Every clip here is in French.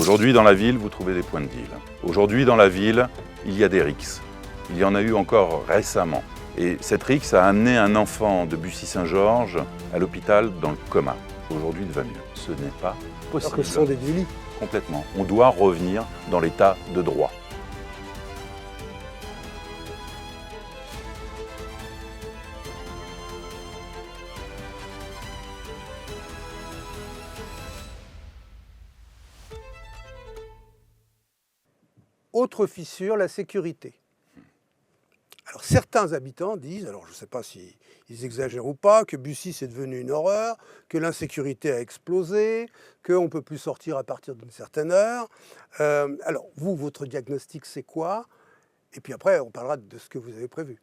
Aujourd'hui, dans la ville, vous trouvez des points de deal. Aujourd'hui, dans la ville, il y a des rixes. Il y en a eu encore récemment. Et cette rixe a amené un enfant de Bussy-Saint-Georges à l'hôpital dans le coma. Aujourd'hui, il va mieux. Ce n'est pas possible. Alors que ce sont des délits. Complètement. On doit revenir dans l'état de droit. Autre fissure, la sécurité. Alors certains habitants disent, alors je ne sais pas s'ils exagèrent ou pas, que Bussy c'est devenu une horreur, que l'insécurité a explosé, qu'on ne peut plus sortir à partir d'une certaine heure. Alors vous, votre diagnostic c'est quoi? Et puis après on parlera de ce que vous avez prévu.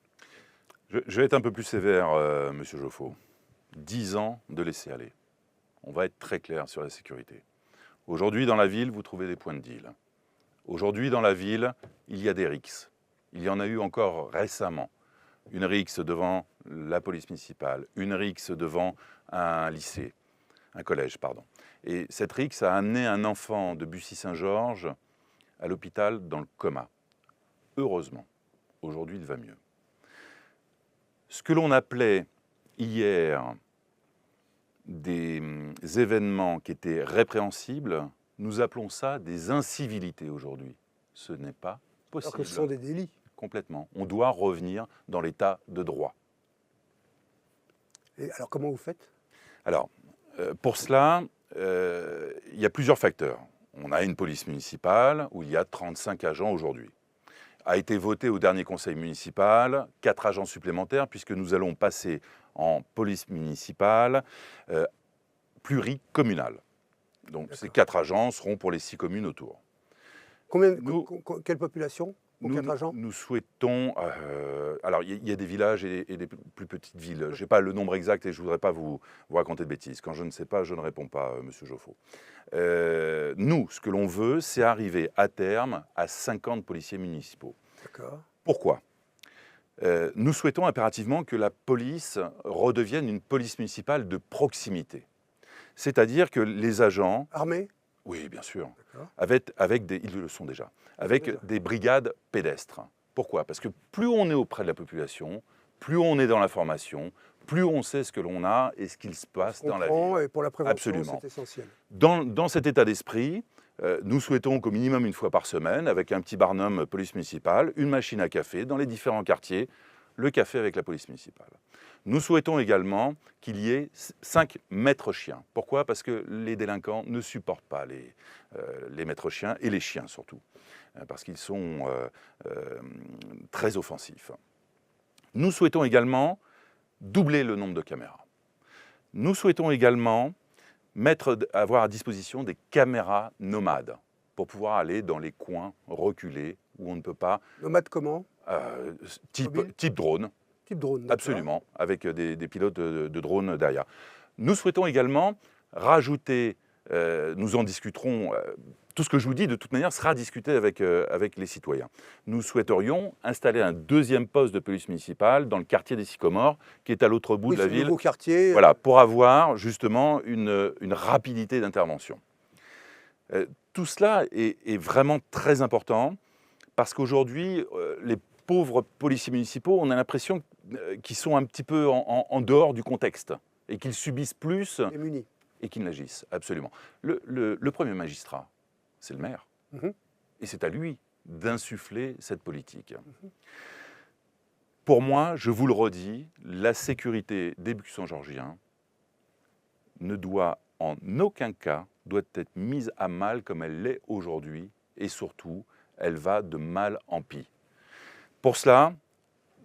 Je vais être un peu plus sévère, Monsieur Joffo. 10 ans de laisser aller. On va être très clair sur la sécurité. Aujourd'hui, dans la ville, vous trouvez des points de deal. Aujourd'hui, dans la ville, il y a des rixes. Il y en a eu encore récemment. Une rixe devant la police municipale, une rixe devant un lycée, un collège, pardon. Et cette rixe a amené un enfant de Bussy-Saint-Georges à l'hôpital dans le coma. Heureusement, aujourd'hui, il va mieux. Ce que l'on appelait hier des événements qui étaient répréhensibles, nous appelons ça des incivilités aujourd'hui. Ce n'est pas possible. Alors que ce sont des délits. Complètement. On doit revenir dans l'état de droit. Et alors comment vous faites? Alors, pour cela, il y a plusieurs facteurs. On a une police municipale où il y a 35 agents aujourd'hui. A été voté au dernier conseil municipal 4 agents supplémentaires puisque nous allons passer en police municipale pluricommunale. Donc ces 4 agents seront pour les 6 communes autour. Quelle population pour 4 agents? Nous souhaitons... alors, il y a des villages et des plus petites villes. Je n'ai pas le nombre exact et je ne voudrais pas vous raconter de bêtises. Quand je ne sais pas, je ne réponds pas, Monsieur Joffo. Nous, ce que l'on veut, c'est arriver à terme à 50 policiers municipaux. D'accord. Pourquoi? Nous souhaitons impérativement que la police redevienne une police municipale de proximité. C'est-à-dire que les agents... Armés? Oui, bien sûr. Avec des, ils le sont déjà. Avec des brigades pédestres. Pourquoi? Parce que plus on est auprès de la population, plus on est dans l'information, plus on sait ce que l'on a et ce qu'il se passe dans la ville. Et pour la prévention, absolument. C'est essentiel. Dans cet état d'esprit, nous souhaitons qu'au minimum une fois par semaine, avec un petit barnum police municipale, une machine à café dans les différents quartiers, le café avec la police municipale. Nous souhaitons également qu'il y ait 5 maîtres chiens. Pourquoi? Parce que les délinquants ne supportent pas les maîtres chiens et les chiens surtout, parce qu'ils sont très offensifs. Nous souhaitons également doubler le nombre de caméras. Nous souhaitons également avoir à disposition des caméras nomades pour pouvoir aller dans les coins reculés où on ne peut pas... Nomades comment? Type drone. Type drone, absolument, avec des pilotes de drones derrière. Nous souhaitons également rajouter, nous en discuterons, tout ce que je vous dis de toute manière sera discuté avec les citoyens. Nous souhaiterions installer un 2e poste de police municipale dans le quartier des Sycomores, qui est à l'autre bout de la ville. Nouveau quartier. Voilà, pour avoir justement une rapidité d'intervention. Tout cela est vraiment très important parce qu'aujourd'hui, les pauvres policiers municipaux, on a l'impression qu'ils sont un petit peu en dehors du contexte et qu'ils subissent plus et qu'ils n'agissent, absolument. Le premier magistrat, c'est le maire. Et c'est à lui d'insuffler cette politique. Pour moi, je vous le redis, la sécurité des Bussy-Saint-Georgiens ne doit en aucun cas doit être mise à mal comme elle l'est aujourd'hui et surtout, elle va de mal en pis. Pour cela,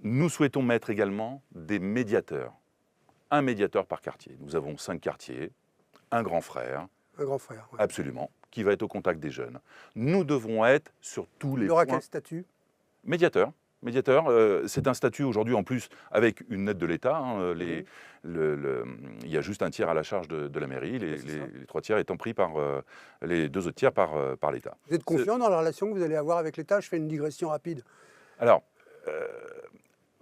nous souhaitons mettre également des médiateurs. Un médiateur par quartier. Nous avons 5 quartiers, un grand frère. Un grand frère, oui. Absolument, qui va être au contact des jeunes. Nous devrons être sur tous les points... Il aura quel statut? Médiateur. Médiateur, c'est un statut aujourd'hui en plus avec une aide de l'État. Hein, il y a juste un tiers à la charge de la mairie, les 3 tiers étant pris par les 2 autres tiers par l'État. Vous êtes confiant dans la relation que vous allez avoir avec l'État? Je fais une digression rapide. Alors,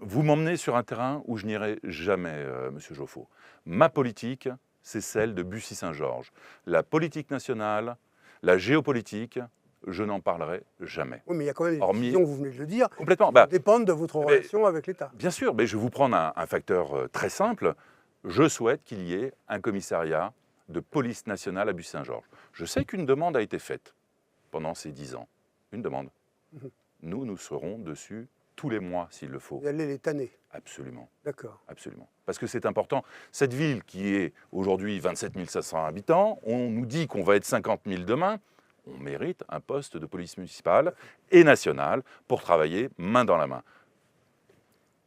vous m'emmenez sur un terrain où je n'irai jamais, Monsieur Joffo. Ma politique, c'est celle de Bussy-Saint-Georges. La politique nationale, La géopolitique, je n'en parlerai jamais. Oui, mais il y a quand même des Hormis- décisions, vous venez de le dire, Complètement. qui dépendent de votre relation avec l'État. Bien sûr, mais je vais vous prendre un facteur très simple. Je souhaite qu'il y ait un commissariat de police nationale à Busse-Saint-Georges. Je sais qu'une demande a été faite pendant ces 10 ans. Une demande. Mhm. Nous serons dessus tous les mois s'il le faut. Vous allez les tanner. Absolument. D'accord. Absolument. Parce que c'est important. Cette ville qui est aujourd'hui 27 500 habitants, on nous dit qu'on va être 50 000 demain. On mérite un poste de police municipale et nationale pour travailler main dans la main.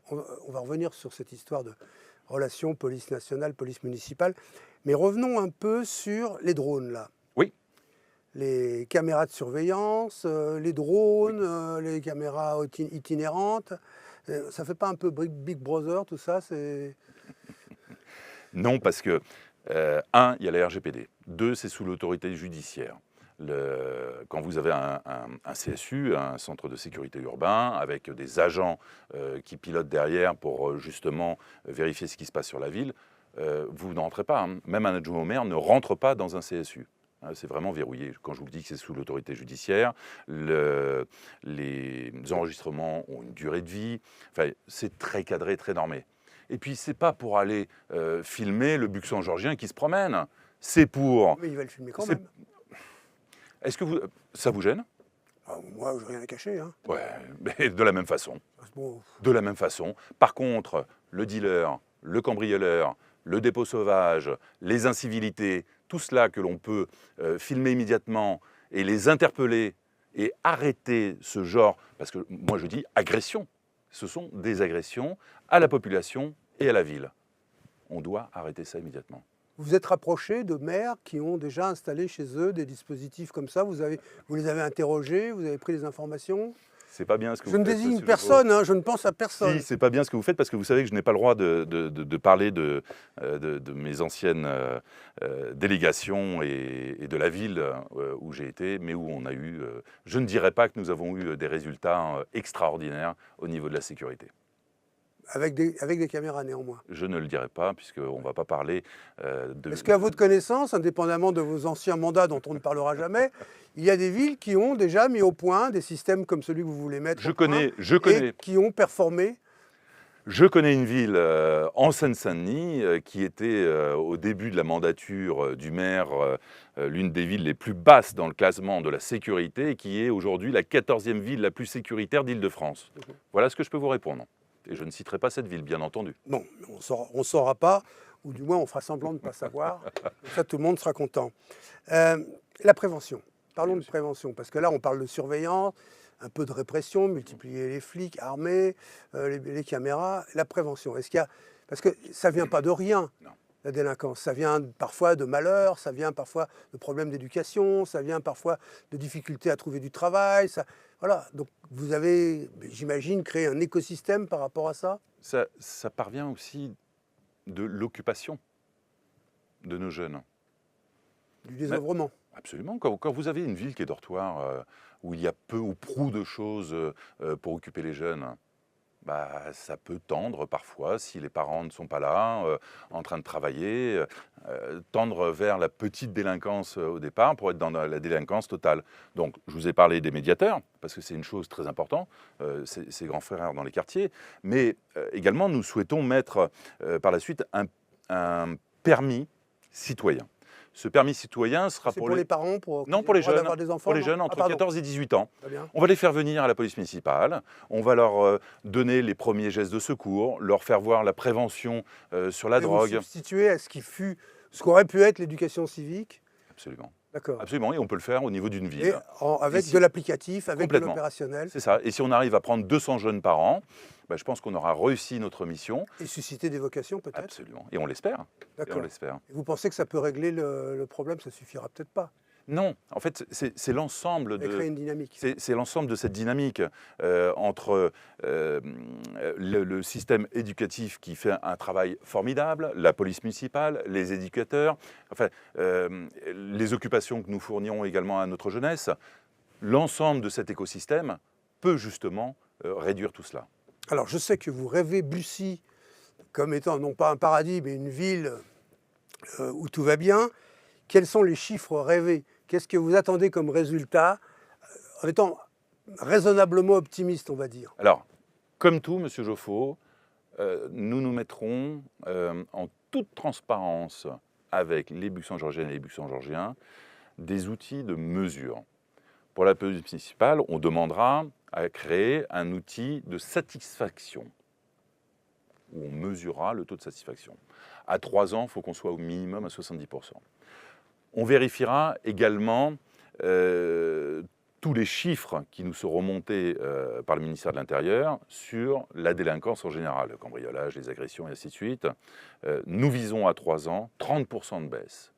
On va revenir sur cette histoire de relation police nationale, police municipale. Mais revenons un peu sur les drones, là. Oui. Les caméras de surveillance, les drones, les caméras itinérantes. Ça ne fait pas un peu Big Brother, tout ça? Non, parce que, un, il y a la RGPD. Deux, c'est sous l'autorité judiciaire. Quand vous avez un CSU, un centre de sécurité urbain, avec des agents qui pilotent derrière pour justement vérifier ce qui se passe sur la ville, vous n'entrez pas. Hein. Même un adjoint au maire ne rentre pas dans un CSU. Hein, c'est vraiment verrouillé. Quand je vous dis que c'est sous l'autorité judiciaire, les enregistrements ont une durée de vie. Enfin, c'est très cadré, très normé. Et puis, c'est pas pour aller filmer le Buxan-Georgien qui se promène. C'est pour... Mais il va le filmer quand même. Est-ce que ça vous gêne? Moi, je n'ai rien à cacher. Hein. Ouais, mais de la même façon. Bon. De la même façon. Par contre, le dealer, le cambrioleur, le dépôt sauvage, les incivilités, tout cela que l'on peut filmer immédiatement et les interpeller et arrêter ce genre, parce que moi je dis agression, ce sont des agressions à la population et à la ville. On doit arrêter ça immédiatement. Vous êtes rapproché de maires qui ont déjà installé chez eux des dispositifs comme ça. Vous les avez interrogés, vous avez pris les informations. C'est pas bien ce que je vous ne faites, désigne personne, hein, je ne pense à personne. Si, c'est pas bien ce que vous faites parce que vous savez que je n'ai pas le droit de parler de mes anciennes délégations et de la ville où j'ai été, mais où on a eu... je ne dirais pas que nous avons eu des résultats extraordinaires au niveau de la sécurité. Avec des caméras néanmoins. Je ne le dirai pas, puisqu'on ne va pas parler de... Est-ce qu'à votre connaissance, indépendamment de vos anciens mandats dont on ne parlera jamais, il y a des villes qui ont déjà mis au point des systèmes comme celui que vous voulez mettre je connais. Et qui ont performé? Je connais une ville en Seine-Saint-Denis qui était au début de la mandature du maire l'une des villes les plus basses dans le classement de la sécurité et qui est aujourd'hui la 14e ville la plus sécuritaire d'Île-de-France. Voilà ce que je peux vous répondre. Et je ne citerai pas cette ville, bien entendu. Non, on ne saura pas, ou du moins on fera semblant de ne pas savoir. Comme ça, tout le monde sera content. La prévention. Parlons de prévention, parce que là, on parle de surveillance, un peu de répression, multiplier les flics, armés, les caméras. La prévention, est-ce qu'il y a... Parce que ça ne vient pas de rien, non. La délinquance. Ça vient parfois de malheur, ça vient parfois de problèmes d'éducation, ça vient parfois de difficultés à trouver du travail. Voilà, donc vous avez, j'imagine, créé un écosystème par rapport à ça. Ça parvient aussi de l'occupation de nos jeunes. Du désœuvrement. Absolument. Quand vous avez une ville qui est dortoir, où il y a peu ou prou de choses pour occuper les jeunes, ça peut tendre parfois, si les parents ne sont pas là, en train de travailler, tendre vers la petite délinquance au départ pour être dans la délinquance totale. Donc, je vous ai parlé des médiateurs, parce que c'est une chose très importante, ces grands frères dans les quartiers, mais également nous souhaitons mettre par la suite un permis citoyen. Ce permis citoyen sera pour les parents, non, pour les jeunes, des enfants, pour les jeunes entre 14 et 18 ans. Bien. On va les faire venir à la police municipale, on va leur donner les premiers gestes de secours, leur faire voir la prévention sur la drogue. Vous substituer à ce qu'aurait pu être l'éducation civique. Absolument. D'accord. Absolument, et on peut le faire au niveau d'une ville. Et avec de l'applicatif, avec de l'opérationnel. C'est ça, et si on arrive à prendre 200 jeunes par an, je pense qu'on aura réussi notre mission. Et susciter des vocations peut-être. Absolument, et on l'espère. D'accord. Vous pensez que ça peut régler le problème? Ça ne suffira peut-être pas. Non, en fait, c'est l'ensemble de... créer une dynamique. C'est l'ensemble de cette dynamique entre le système éducatif qui fait un travail formidable, la police municipale, les éducateurs, enfin, les occupations que nous fournions également à notre jeunesse. L'ensemble de cet écosystème peut justement réduire tout cela. Alors, je sais que vous rêvez Bussy comme étant non pas un paradis, mais une ville où tout va bien. Quels sont les chiffres rêvés Qu'est-ce que vous attendez comme résultat, en étant raisonnablement optimiste, on va dire? Alors, comme tout, Monsieur Joffo, nous nous mettrons en toute transparence avec les Luxembourgeoises et les Luxembourgeois des outils de mesure. Pour la police municipale, on demandera à créer un outil de satisfaction où on mesurera le taux de satisfaction. À 3 ans, il faut qu'on soit au minimum à 70%. On vérifiera également tous les chiffres qui nous seront montés par le ministère de l'Intérieur sur la délinquance en général, le cambriolage, les agressions et ainsi de suite. Nous visons à 3 ans 30% de baisse.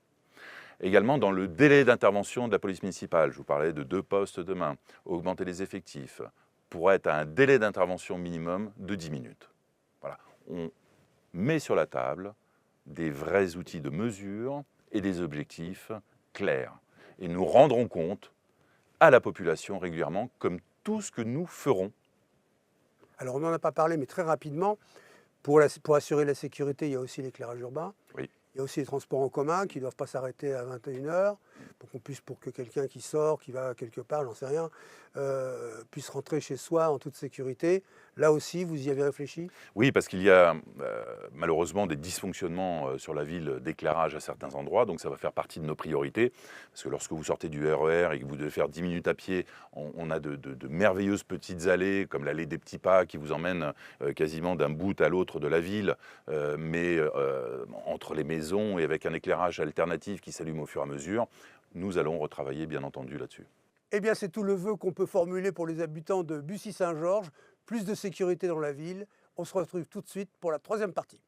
Également dans le délai d'intervention de la police municipale, je vous parlais de 2 postes demain, augmenter les effectifs pour être à un délai d'intervention minimum de 10 minutes. Voilà. On met sur la table des vrais outils de mesure et des objectifs clairs. Et nous rendrons compte à la population régulièrement, comme tout ce que nous ferons. Alors on n'en a pas parlé, mais très rapidement, pour assurer la sécurité, il y a aussi l'éclairage urbain. Oui. Il y a aussi les transports en commun qui ne doivent pas s'arrêter à 21h pour que quelqu'un qui sort, qui va quelque part, j'en sais rien, puisse rentrer chez soi en toute sécurité. Là aussi, vous y avez réfléchi? Oui, parce qu'il y a malheureusement des dysfonctionnements sur la ville d'éclairage à certains endroits, donc ça va faire partie de nos priorités. Parce que lorsque vous sortez du RER et que vous devez faire 10 minutes à pied, on a de merveilleuses petites allées, comme l'allée des petits pas, qui vous emmène quasiment d'un bout à l'autre de la ville, mais entre les maisons et avec un éclairage alternatif qui s'allume au fur et à mesure. Nous allons retravailler bien entendu là-dessus. Eh bien, c'est tout le vœu qu'on peut formuler pour les habitants de Bussy-Saint-Georges. Plus de sécurité dans la ville. On se retrouve tout de suite pour la troisième partie.